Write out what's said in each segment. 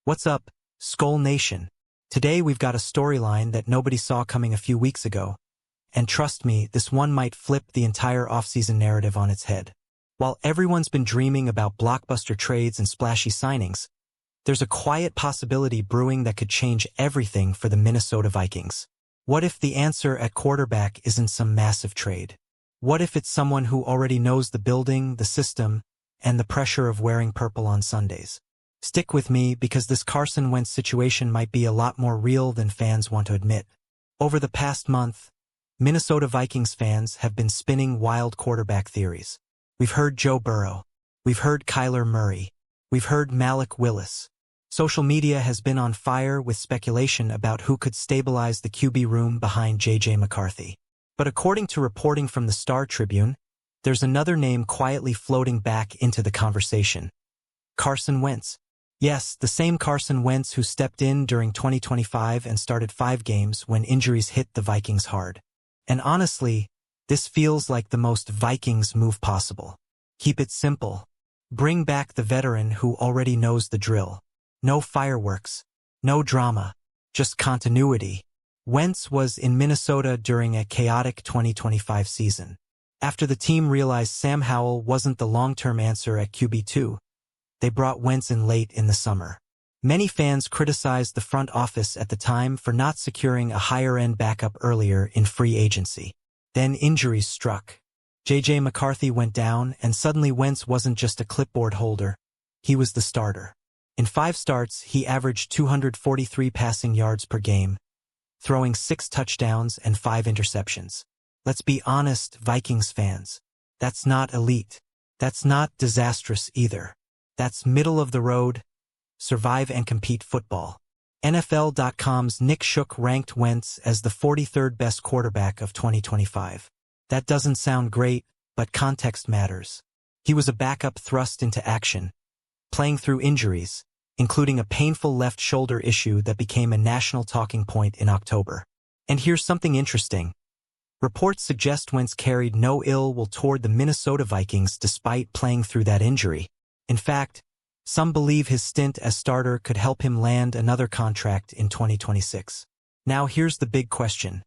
What's up, SKOL Nation? Today we've got a storyline that nobody saw coming a few weeks ago. And trust me, this one might flip the entire offseason narrative on its head. While everyone's been dreaming about blockbuster trades and splashy signings, there's a quiet possibility brewing that could change everything for the Minnesota Vikings. What if the answer at quarterback isn't some massive trade? What if it's someone who already knows the building, the system, and the pressure of wearing purple on Sundays? Stick with me because this Carson Wentz situation might be a lot more real than fans want to admit. Over the past month, Minnesota Vikings fans have been spinning wild quarterback theories. We've heard Joe Burrow. We've heard Kyler Murray. We've heard Malik Willis. Social media has been on fire with speculation about who could stabilize the QB room behind J.J. McCarthy. But according to reporting from the Star Tribune, there's another name quietly floating back into the conversation. Carson Wentz. Yes, the same Carson Wentz who stepped in during 2025 and started 5 games when injuries hit the Vikings hard. And honestly, this feels like the most Vikings move possible. Keep it simple. Bring back the veteran who already knows the drill. No fireworks, no drama, just continuity. Wentz was in Minnesota during a chaotic 2025 season. After the team realized Sam Howell wasn't the long-term answer at QB2, they brought Wentz in late in the summer. Many fans criticized the front office at the time for not securing a higher-end backup earlier in free agency. Then injuries struck. J.J. McCarthy went down, and suddenly Wentz wasn't just a clipboard holder. He was the starter. In 5 starts, he averaged 243 passing yards per game, throwing 6 touchdowns and 5 interceptions. Let's be honest, Vikings fans. That's not elite. That's not disastrous either. That's middle-of-the-road, survive-and-compete football. NFL.com's Nick Shook ranked Wentz as the 43rd best quarterback of 2025. That doesn't sound great, but context matters. He was a backup thrust into action, playing through injuries, including a painful left shoulder issue that became a national talking point in October. And here's something interesting. Reports suggest Wentz carried no ill will toward the Minnesota Vikings despite playing through that injury. In fact, some believe his stint as starter could help him land another contract in 2026. Now here's the big question.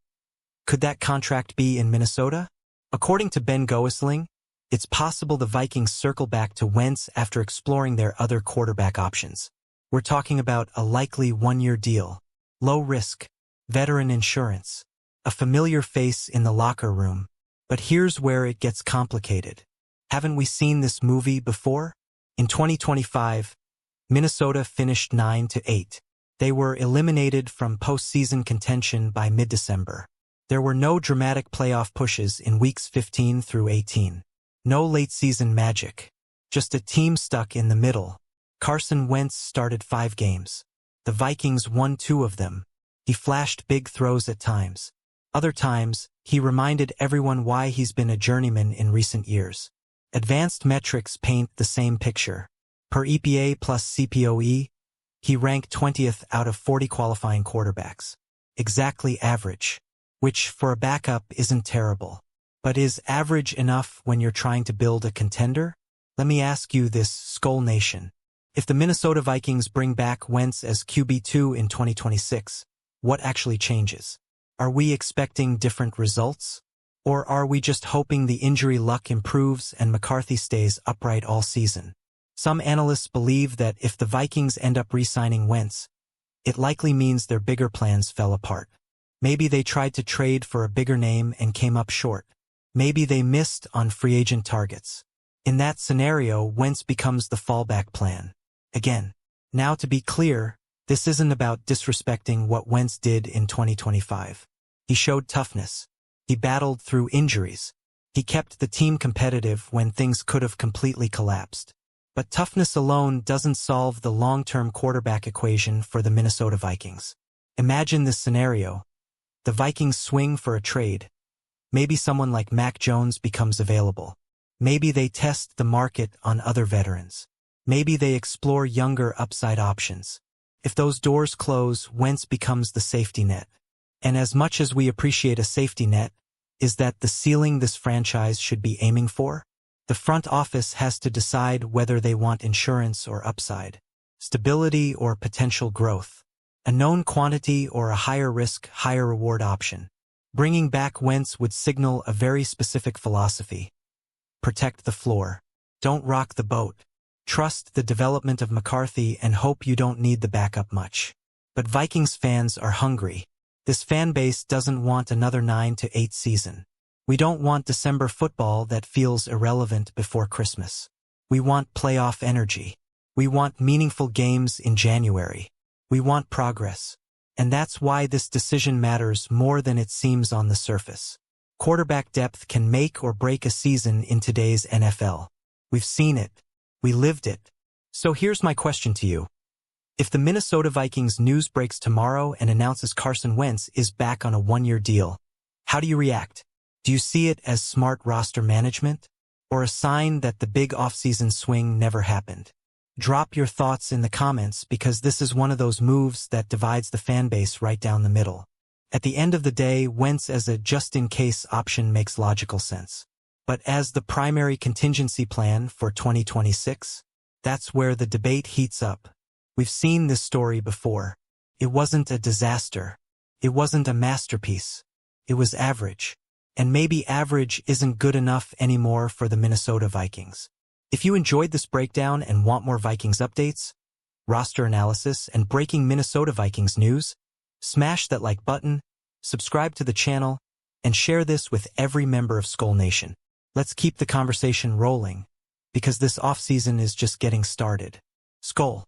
Could that contract be in Minnesota? According to Ben Goesling, it's possible the Vikings circle back to Wentz after exploring their other quarterback options. We're talking about a likely 1-year deal, low risk, veteran insurance, a familiar face in the locker room. But here's where it gets complicated. Haven't we seen this movie before? In 2025, Minnesota finished 9-8. They were eliminated from postseason contention by mid-December. There were no dramatic playoff pushes in weeks 15 through 18. No late-season magic. Just a team stuck in the middle. Carson Wentz started 5 games. The Vikings won 2 of them. He flashed big throws at times. Other times, he reminded everyone why he's been a journeyman in recent years. Advanced metrics paint the same picture. Per EPA plus CPOE, he ranked 20th out of 40 qualifying quarterbacks. Exactly average, which for a backup isn't terrible. But is average enough when you're trying to build a contender? Let me ask you this, SKOL Nation. If the Minnesota Vikings bring back Wentz as QB2 in 2026, what actually changes? Are we expecting different results? Or are we just hoping the injury luck improves and McCarthy stays upright all season? Some analysts believe that if the Vikings end up re-signing Wentz, it likely means their bigger plans fell apart. Maybe they tried to trade for a bigger name and came up short. Maybe they missed on free agent targets. In that scenario, Wentz becomes the fallback plan. Again, now to be clear, this isn't about disrespecting what Wentz did in 2025. He showed toughness. He battled through injuries. He kept the team competitive when things could have completely collapsed. But toughness alone doesn't solve the long-term quarterback equation for the Minnesota Vikings. Imagine this scenario. The Vikings swing for a trade. Maybe someone like Mac Jones becomes available. Maybe they test the market on other veterans. Maybe they explore younger upside options. If those doors close, Wentz becomes the safety net. And as much as we appreciate a safety net, is that the ceiling this franchise should be aiming for? The front office has to decide whether they want insurance or upside. stability or potential growth, a known quantity or a higher risk, higher reward option. Bringing back WENTZ would signal a very specific philosophy. Protect the floor. Don't rock the boat. Trust the development of McCarthy and hope you don't need the backup much. But Vikings fans are hungry. This fan base doesn't want another 9-8 season. We don't want December football that feels irrelevant before Christmas. We want playoff energy. We want meaningful games in January. We want progress. And that's why this decision matters more than it seems on the surface. Quarterback depth can make or break a season in today's NFL. We've seen it. We lived it. So here's my question to you. If the Minnesota Vikings news breaks tomorrow and announces Carson Wentz is back on a one-year deal, how do you react? Do you see it as smart roster management? Or a sign that the big offseason swing never happened? Drop your thoughts in the comments because this is one of those moves that divides the fan base right down the middle. At the end of the day, Wentz as a just-in-case option makes logical sense. But as the primary contingency plan for 2026, that's where the debate heats up. We've seen this story before. It wasn't a disaster. It wasn't a masterpiece. It was average. And maybe average isn't good enough anymore for the Minnesota Vikings. If you enjoyed this breakdown and want more Vikings updates, roster analysis, and breaking Minnesota Vikings news, smash that like button, subscribe to the channel, and share this with every member of SKOL Nation. Let's keep the conversation rolling, because this offseason is just getting started. SKOL.